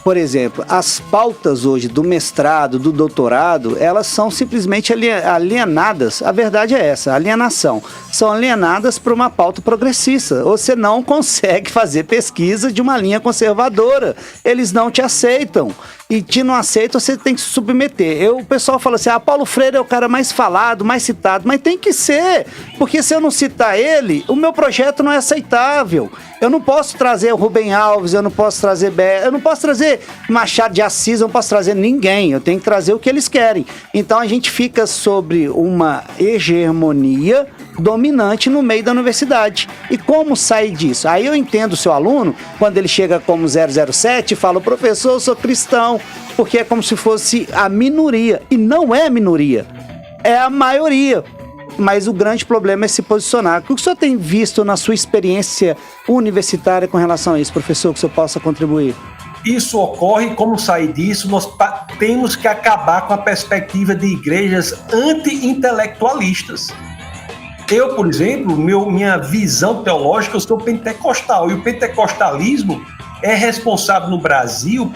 B: Por exemplo, as pautas hoje do mestrado, do doutorado, elas são simplesmente alienadas. A verdade é essa, alienação. São alienadas para uma pauta progressista. Você não consegue fazer pesquisa de uma linha conservadora. Eles não te aceitam. E te não aceitam, você tem que se submeter. O pessoal fala assim: Paulo Freire é o cara mais falado, mais citado. Mas tem que ser, porque se eu não citar ele, o meu projeto não é aceitável. Eu não posso trazer o Rubem Alves, eu não posso trazer eu não posso trazer Machado de Assis, eu não posso trazer ninguém. Eu tenho que trazer o que eles querem. Então a gente fica sobre uma hegemonia dominante no meio da universidade. E como sair disso? Aí eu entendo o seu aluno, quando ele chega como 007 e fala: professor, eu sou cristão, porque é como se fosse a minoria. E não é a minoria, é a maioria. Mas o grande problema é se posicionar. O que o senhor tem visto na sua experiência universitária com relação a isso, professor, que o senhor possa contribuir?
E: Isso ocorre. Como sair disso? Nós temos que acabar com a perspectiva de igrejas anti-intelectualistas. Eu, por exemplo, minha visão teológica, eu sou pentecostal, e o pentecostalismo é responsável no Brasil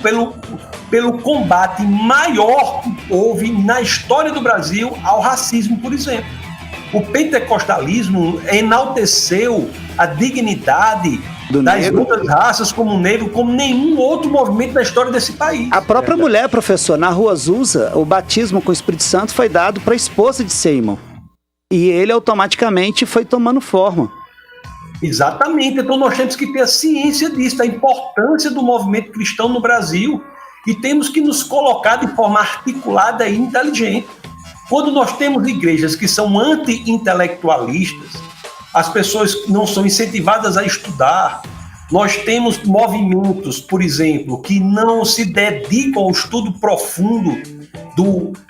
E: pelo combate maior que houve na história do Brasil ao racismo, por exemplo. O pentecostalismo enalteceu a dignidade das outras raças, como o negro, como nenhum outro movimento da história desse país.
B: A própria mulher, professor, na Rua Azusa, o batismo com o Espírito Santo foi dado para a esposa de Seymour. E ele automaticamente foi tomando forma.
E: Exatamente. Então nós temos que ter a ciência disso, da importância do movimento cristão no Brasil, e temos que nos colocar de forma articulada e inteligente. Quando nós temos igrejas que são anti-intelectualistas, as pessoas não são incentivadas a estudar. Nós temos movimentos, por exemplo, que não se dedicam ao estudo profundo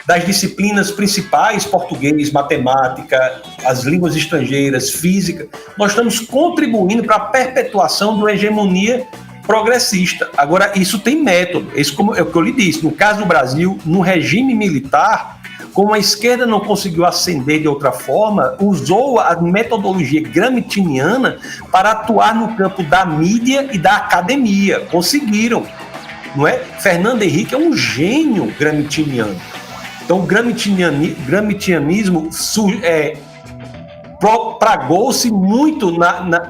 E: das disciplinas principais: português, matemática, as línguas estrangeiras, física. Nós estamos contribuindo para a perpetuação de uma hegemonia progressista. Agora, isso tem método. Isso é o que eu lhe disse. No caso do Brasil, no regime militar, como a esquerda não conseguiu ascender de outra forma, usou a metodologia gramsciana para atuar no campo da mídia e da academia. Conseguiram, não é? Fernando Henrique é um gênio gramsciano. Então o gramscianismo propagou-se muito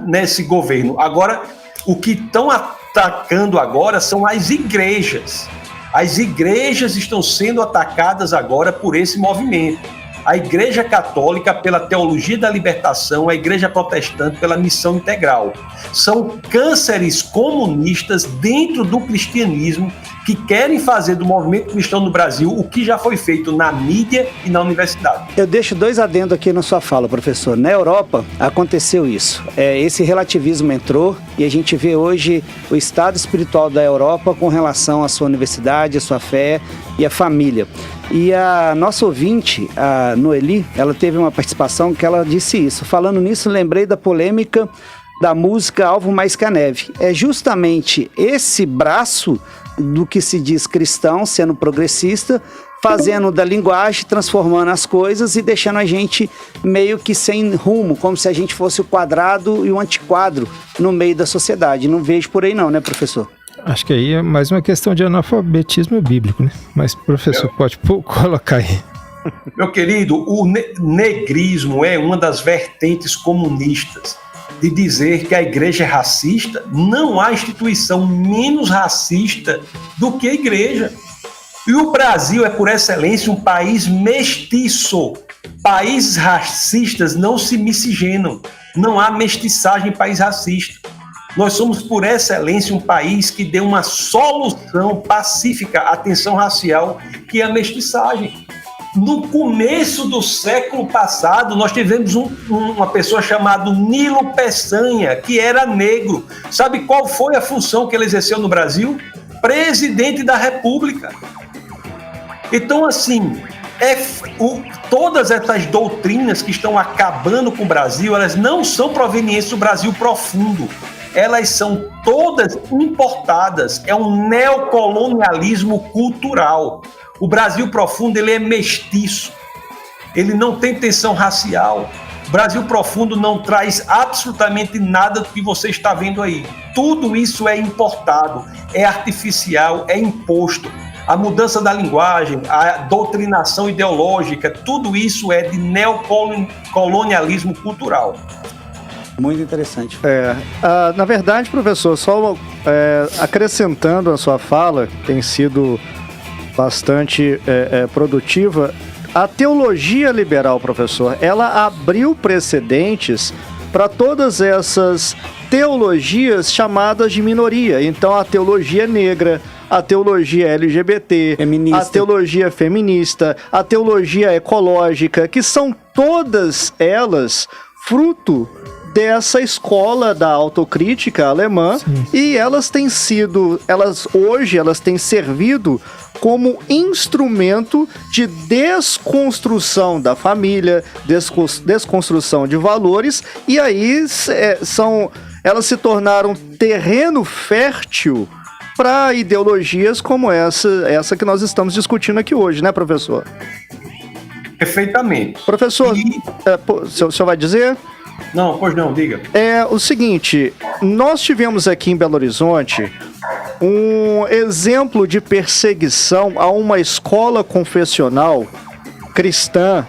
E: nesse governo. Agora, o que estão atacando agora são as igrejas. As igrejas estão sendo atacadas agora por esse movimento. A Igreja Católica pela teologia da libertação, a Igreja Protestante pela missão integral. São cânceres comunistas dentro do cristianismo que querem fazer do movimento cristão no Brasil o que já foi feito na mídia e na universidade.
B: Eu deixo 2 adendos aqui na sua fala, professor. Na Europa aconteceu isso. Esse relativismo entrou. E a gente vê hoje o estado espiritual da Europa com relação à sua universidade, à sua fé e à família. E a nossa ouvinte, a Noeli, ela teve uma participação que ela disse isso. Falando nisso, lembrei da polêmica da música Alvo Mais que a Neve. É justamente esse braço do que se diz cristão, sendo progressista, fazendo da linguagem, transformando as coisas e deixando a gente meio que sem rumo, como se a gente fosse o quadrado e o antiquadro no meio da sociedade. Não vejo por aí não, né, professor?
C: Acho que aí é mais uma questão de analfabetismo bíblico, né? Mas, professor, pode colocar aí.
E: Meu querido, o negrismo é uma das vertentes comunistas de dizer que a igreja é racista. Não há instituição menos racista do que a igreja. E o Brasil é, por excelência, um país mestiço. Países racistas não se miscigenam. Não há mestiçagem em país racista. Nós somos, por excelência, um país que deu uma solução pacífica à tensão racial, que é a mestiçagem. No começo do século passado, nós tivemos uma pessoa chamada Nilo Peçanha, que era negro. Sabe qual foi a função que ele exerceu no Brasil? Presidente da República. Então, assim, todas essas doutrinas que estão acabando com o Brasil, elas não são provenientes do Brasil profundo. Elas são todas importadas. É um neocolonialismo cultural. O Brasil profundo, ele é mestiço. Ele não tem tensão racial. O Brasil profundo não traz absolutamente nada do que você está vendo aí. Tudo isso é importado, é artificial, é imposto. A mudança da linguagem, a doutrinação ideológica, tudo isso é de neocolonialismo cultural.
B: Muito interessante.
D: Na verdade, professor, só acrescentando a sua fala, tem sido bastante produtiva, a teologia liberal, professor, ela abriu precedentes para todas essas teologias chamadas de minoria. Então, a teologia negra, a teologia LGBT, feminista, a teologia feminista, a teologia ecológica, que são todas elas fruto dessa escola da autocrítica alemã. Sim. E elas têm servido como instrumento de desconstrução da família, desconstrução de valores, e aí elas se tornaram terreno fértil para ideologias como essa que nós estamos discutindo aqui hoje, né, professor?
E: Perfeitamente.
D: Professor, o senhor vai dizer?
E: Não, pois não, diga.
D: É o seguinte, nós tivemos aqui em Belo Horizonte um exemplo de perseguição a uma escola confessional cristã,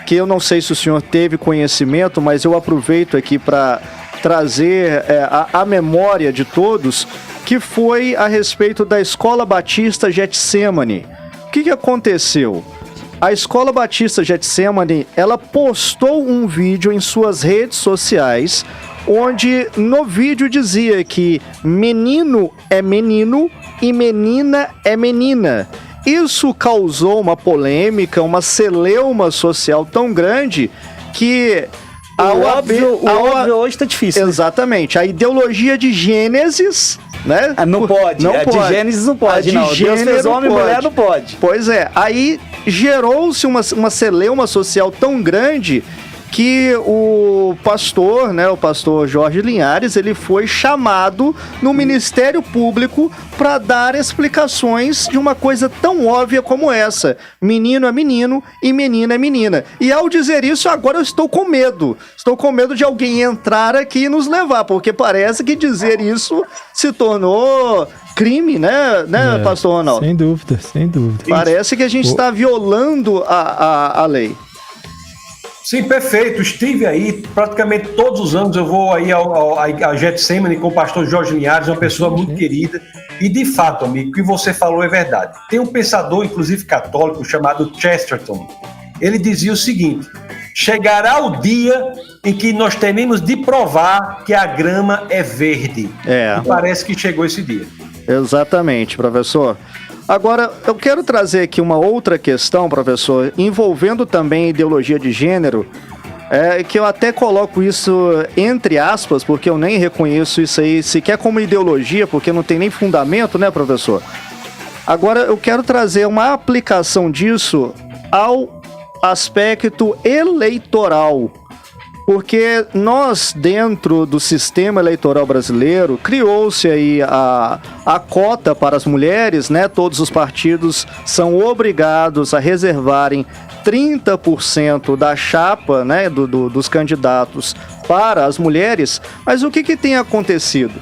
D: que eu não sei se o senhor teve conhecimento, mas eu aproveito aqui para trazer a memória de todos, que foi a respeito da Escola Batista Getsemane. O que aconteceu? A Escola Batista Getsemane, ela postou um vídeo em suas redes sociais, onde no vídeo dizia que menino é menino e menina é menina. Isso causou uma polêmica, uma celeuma social tão grande que
B: o óbvio hoje está difícil.
D: Exatamente. A ideologia de Gênesis, né?
B: Não pode. De Gênesis não pode, não. Deus fez homem e mulher, não pode.
D: Pois é. Aí gerou-se uma celeuma social tão grande que o pastor, né, o pastor Jorge Linhares, ele foi chamado no Ministério Público para dar explicações de uma coisa tão óbvia como essa. Menino é menino e menina é menina. E ao dizer isso, agora eu estou com medo. Estou com medo de alguém entrar aqui e nos levar, porque parece que dizer isso se tornou crime, né, pastor Ronaldo?
C: Sem dúvida, sem dúvida.
D: Parece que a gente está violando a lei.
E: Sim, perfeito. Estive aí praticamente todos os anos. Eu vou aí a Getsemane com o pastor Jorge Linhares, uma pessoa muito querida. E de fato, amigo, o que você falou é verdade. Tem um pensador, inclusive católico, chamado Chesterton. Ele dizia o seguinte: chegará o dia em que nós teremos de provar que a grama é verde. E parece que chegou esse dia.
D: Exatamente, professor. Agora, eu quero trazer aqui uma outra questão, professor, envolvendo também a ideologia de gênero, que eu até coloco isso entre aspas, porque eu nem reconheço isso aí sequer como ideologia, porque não tem nem fundamento, né, professor? Agora, eu quero trazer uma aplicação disso ao aspecto eleitoral, porque nós, dentro do sistema eleitoral brasileiro, criou-se aí a cota para as mulheres, né? Todos os partidos são obrigados a reservarem 30% da chapa, né, dos candidatos para as mulheres. Mas o que tem acontecido?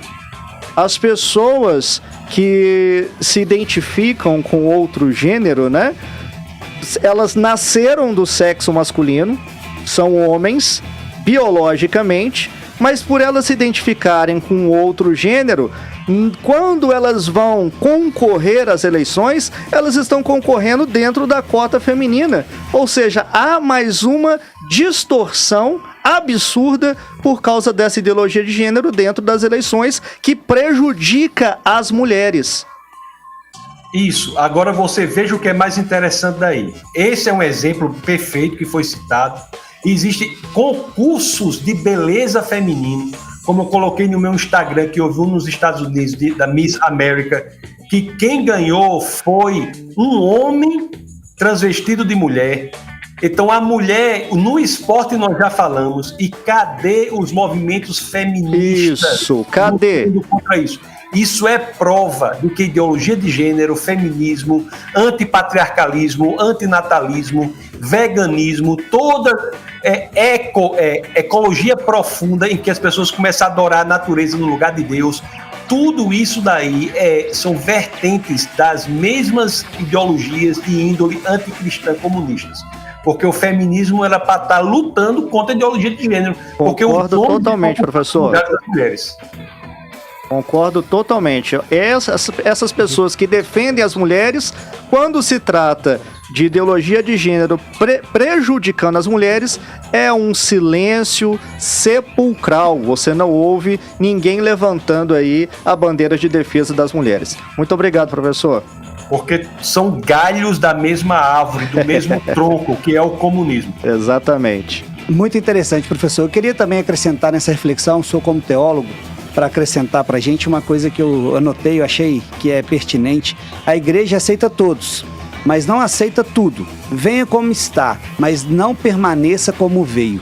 D: As pessoas que se identificam com outro gênero, né? Elas nasceram do sexo masculino, são homens biologicamente, mas por elas se identificarem com outro gênero, quando elas vão concorrer às eleições, elas estão concorrendo dentro da cota feminina. Ou seja, há mais uma distorção absurda por causa dessa ideologia de gênero dentro das eleições que prejudica as mulheres.
E: Isso. Agora você veja o que é mais interessante daí. Esse é um exemplo perfeito que foi citado. Existem concursos de beleza feminino, como eu coloquei no meu Instagram, que houve um nos Estados Unidos, da Miss América, que quem ganhou foi um homem transvestido de mulher. Então a mulher, no esporte nós já falamos, e cadê os movimentos feministas?
D: Isso, cadê?
E: Contra isso? Isso é prova do que ideologia de gênero, feminismo, antipatriarcalismo, antinatalismo, veganismo, toda ecologia profunda em que as pessoas começam a adorar a natureza no lugar de Deus. Tudo isso daí são vertentes das mesmas ideologias de índole anticristã comunistas. Porque o feminismo era para estar lutando contra a ideologia de gênero.
D: Concordo totalmente, professor.
E: Das mulheres.
D: Concordo totalmente. Essas pessoas que defendem as mulheres, quando se trata de ideologia de gênero prejudicando as mulheres, é um silêncio sepulcral. Você não ouve ninguém levantando aí a bandeira de defesa das mulheres. Muito obrigado, professor.
E: Porque são galhos da mesma árvore, do mesmo tronco, que é o comunismo.
D: Exatamente.
B: Muito interessante, professor. Eu queria também acrescentar nessa reflexão, sou como teólogo, para acrescentar para a gente uma coisa que eu anotei, eu achei que é pertinente. A igreja aceita todos, mas não aceita tudo. Venha como está, mas não permaneça como veio.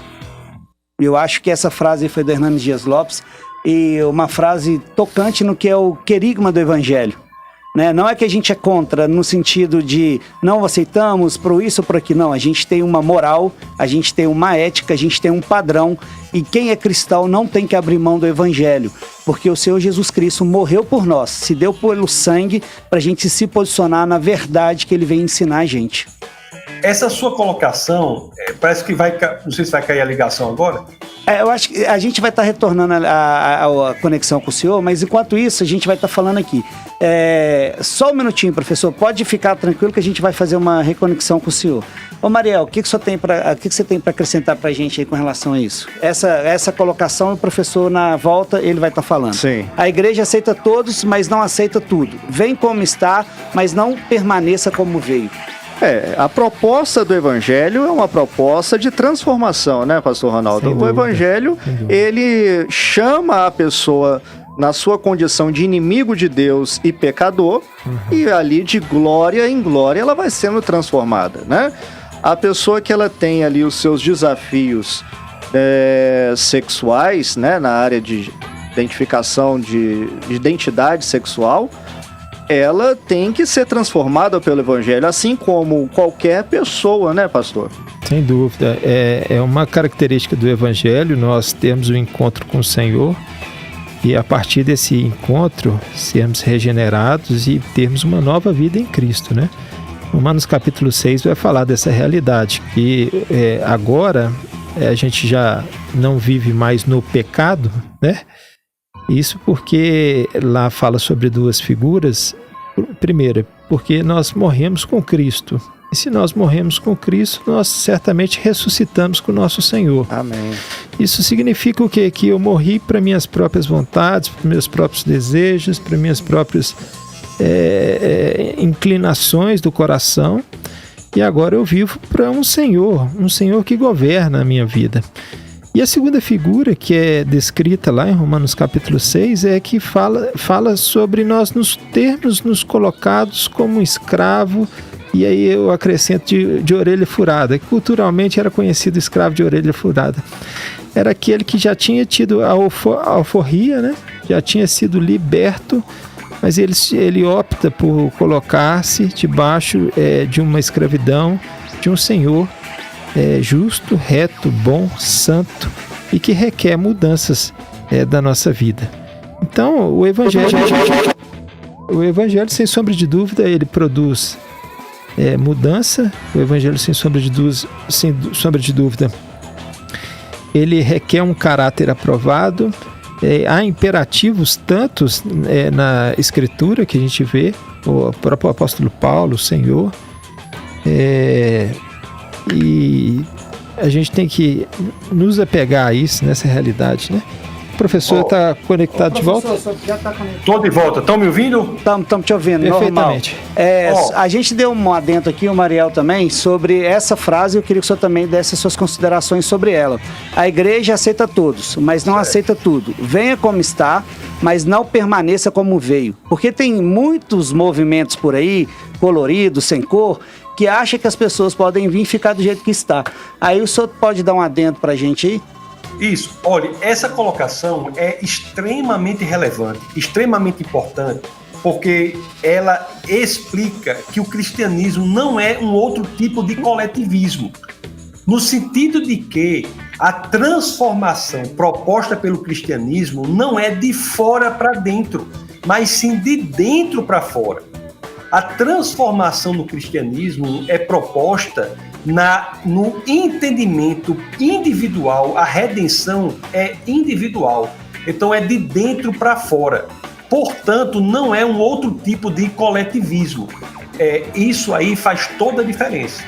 B: Eu acho que essa frase foi do Hernandes Dias Lopes, e uma frase tocante no que é o querigma do evangelho. Né? Não é que a gente é contra no sentido de não aceitamos por isso ou por aqui, não. A gente tem uma moral, a gente tem uma ética, a gente tem um padrão, e quem é cristão não tem que abrir mão do evangelho, porque o Senhor Jesus Cristo morreu por nós, se deu pelo sangue para a gente se posicionar na verdade que Ele vem ensinar a gente.
E: Essa sua colocação, parece que vai, não sei se vai cair a ligação agora.
B: Eu acho que a gente vai estar retornando a conexão com o senhor, mas enquanto isso a gente vai estar falando aqui. Só um minutinho, professor, pode ficar tranquilo que a gente vai fazer uma reconexão com o senhor. Ô Mariel, o que você tem para acrescentar para a gente aí com relação a isso? Essa colocação, o professor na volta ele vai estar falando.
D: Sim.
B: A igreja aceita todos, mas não aceita tudo. Vem como está, mas não permaneça como veio.
D: A proposta do evangelho é uma proposta de transformação, né, pastor Ronaldo? O evangelho, ele chama a pessoa na sua condição de inimigo de Deus e pecador, e ali de glória em glória ela vai sendo transformada, né? A pessoa que ela tem ali os seus desafios sexuais, né, na área de identificação de identidade sexual, ela tem que ser transformada pelo evangelho, assim como qualquer pessoa, né, pastor?
C: Sem dúvida. É uma característica do evangelho nós termos um encontro com o Senhor e a partir desse encontro sermos regenerados e termos uma nova vida em Cristo, né? Romanos capítulo 6 vai falar dessa realidade, que agora a gente já não vive mais no pecado, né? Isso porque lá fala sobre duas figuras. Primeiro, porque nós morremos com Cristo. E se nós morremos com Cristo, nós certamente ressuscitamos com o nosso Senhor.
D: Amém.
C: Isso significa o quê? Que eu morri para minhas próprias vontades, para meus próprios desejos, para minhas próprias inclinações do coração. e agora eu vivo para um Senhor que governa a minha vida. E a segunda figura que é descrita lá em Romanos capítulo 6 é que fala sobre nós nos colocados como escravo, e aí eu acrescento de orelha furada, que culturalmente era conhecido escravo de orelha furada. Era aquele que já tinha tido a alforria, né? Já tinha sido liberto, mas ele opta por colocar-se debaixo de uma escravidão de um Senhor justo, reto, bom, santo e que requer mudanças da nossa vida. Então, o Evangelho, sem sombra de dúvida, ele produz mudança. O Evangelho, sem sombra de dúvida, ele requer um caráter aprovado. Há imperativos tantos na Escritura que a gente vê, o próprio apóstolo Paulo, o Senhor, e a gente tem que nos apegar a isso, nessa realidade, né? O professor está conectado de volta?
E: Estou de volta. Estão me ouvindo?
B: Estamos te ouvindo,
C: perfeitamente.
B: A gente deu um adendo aqui, o Mariel também, sobre essa frase. Eu queria que o senhor também desse suas considerações sobre ela. A igreja aceita todos, mas não aceita tudo. Venha como está, mas não permaneça como veio. Porque tem muitos movimentos por aí, coloridos, sem cor, que acha que as pessoas podem vir e ficar do jeito que está. Aí o senhor pode dar um adendo para a gente aí?
E: Isso. Olha, essa colocação é extremamente relevante, extremamente importante, porque ela explica que o cristianismo não é um outro tipo de coletivismo, no sentido de que a transformação proposta pelo cristianismo não é de fora para dentro, mas sim de dentro para fora. A transformação no cristianismo é proposta no entendimento individual. A redenção é individual, então é de dentro para fora. Portanto, não é um outro tipo de coletivismo. Isso aí faz toda a diferença.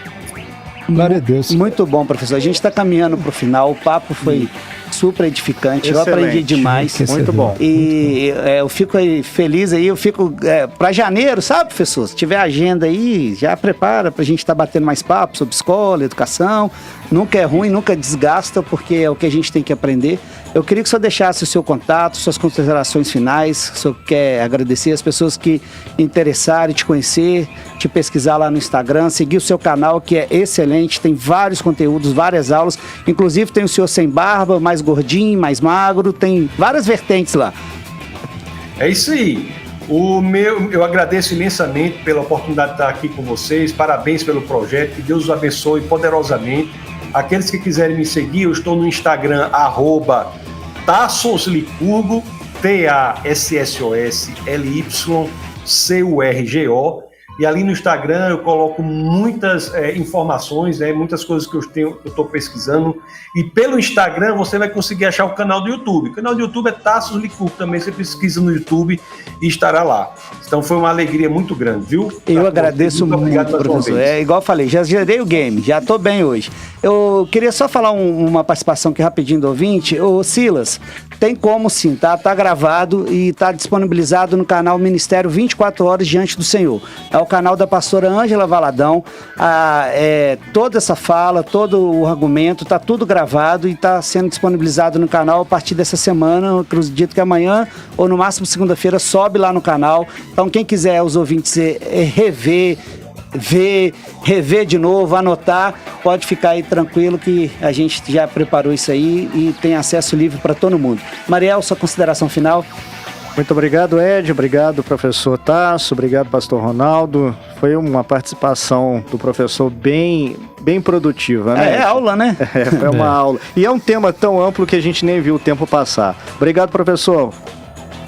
C: Glória a Deus.
B: Muito bom, professor. A gente está caminhando para o final. O papo foi super edificante. Excelente. Eu aprendi demais.
D: Muito bom.
B: E eu fico aí feliz aí. Eu fico para janeiro, sabe, professor? Se tiver agenda aí, já prepara para a gente estar batendo mais papo sobre escola, educação. Nunca é ruim, nunca desgasta, porque é o que a gente tem que aprender. Eu queria que o senhor deixasse o seu contato, suas considerações finais. O senhor quer agradecer as pessoas que interessaram em te conhecer, te pesquisar lá no Instagram, seguir o seu canal, que é excelente, tem vários conteúdos, várias aulas. Inclusive tem o senhor sem barba, mais gordinho, mais magro, tem várias vertentes lá.
E: É isso aí. Eu agradeço imensamente pela oportunidade de estar aqui com vocês. Parabéns pelo projeto, que Deus os abençoe poderosamente. Aqueles que quiserem me seguir, eu estou no Instagram, @TassosLicurgo, TASSOSLYCURGO. E ali no Instagram eu coloco muitas informações, muitas coisas que eu estou pesquisando. E pelo Instagram você vai conseguir achar o canal do YouTube. O canal do YouTube é Tassos Licurgo também. Você pesquisa no YouTube e estará lá. Então foi uma alegria muito grande, viu?
B: Eu agradeço muito, professor. Igual eu falei, já gerei o game, já estou bem hoje. Eu queria só falar uma participação aqui rapidinho do ouvinte. Ô Silas, tem como sim, tá? Tá gravado e tá disponibilizado no canal Ministério 24 Horas Diante do Senhor. É o canal da pastora Ângela Valadão. Toda essa fala, todo o argumento, tá tudo gravado e tá sendo disponibilizado no canal a partir dessa semana. Acredito que amanhã ou no máximo segunda-feira sobe lá no canal. Então quem quiser, os ouvintes, rever de novo, anotar, pode ficar aí tranquilo que a gente já preparou isso aí e tem acesso livre para todo mundo. Mariel, sua consideração final?
D: Muito obrigado, Ed. Obrigado, professor Tasso. Obrigado, pastor Ronaldo. Foi uma participação do professor bem produtiva, né?
B: É aula, né?
D: Foi uma aula. E é um tema tão amplo que a gente nem viu o tempo passar. Obrigado, professor.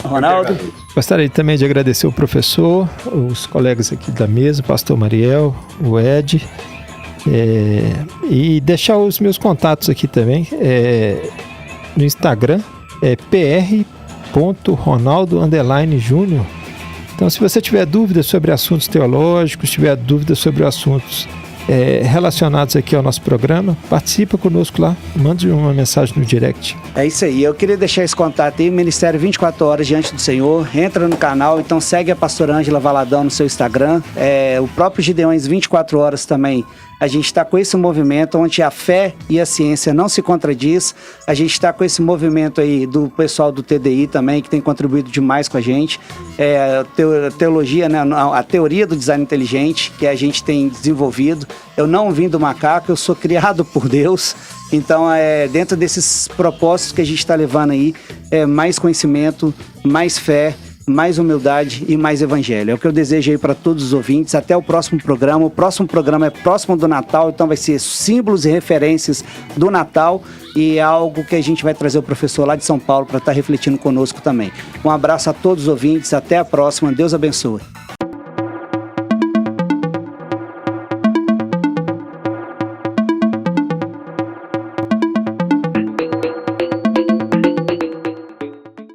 B: Ronaldo.
C: Gostaria também de agradecer o professor, os colegas aqui da mesa, o pastor Mariel, o Ed, e deixar os meus contatos aqui também. No Instagram é pr.ronaldo_júnior. Então, se você tiver dúvidas sobre assuntos teológicos, tiver dúvidas sobre assuntos relacionados aqui ao nosso programa, participa conosco lá, mande uma mensagem no direct.
B: É isso aí, eu queria deixar esse contato aí, Ministério 24 Horas Diante do Senhor, entra no canal, então segue a pastora Ângela Valadão no seu Instagram, o próprio Gideões 24 Horas também. A gente está com esse movimento onde a fé e a ciência não se contradiz. A gente está com esse movimento aí do pessoal do TDI também, que tem contribuído demais com a gente. Teologia, né? A teoria do design inteligente, que a gente tem desenvolvido. Eu não vim do macaco, eu sou criado por Deus. Então, dentro desses propósitos que a gente está levando aí, mais conhecimento, mais fé, mais humildade e mais evangelho. É o que eu desejo aí para todos os ouvintes. Até o próximo programa. O próximo programa é próximo do Natal, então vai ser símbolos e referências do Natal, e é algo que a gente vai trazer o professor lá de São Paulo para estar refletindo conosco também. Um abraço a todos os ouvintes. Até a próxima. Deus abençoe.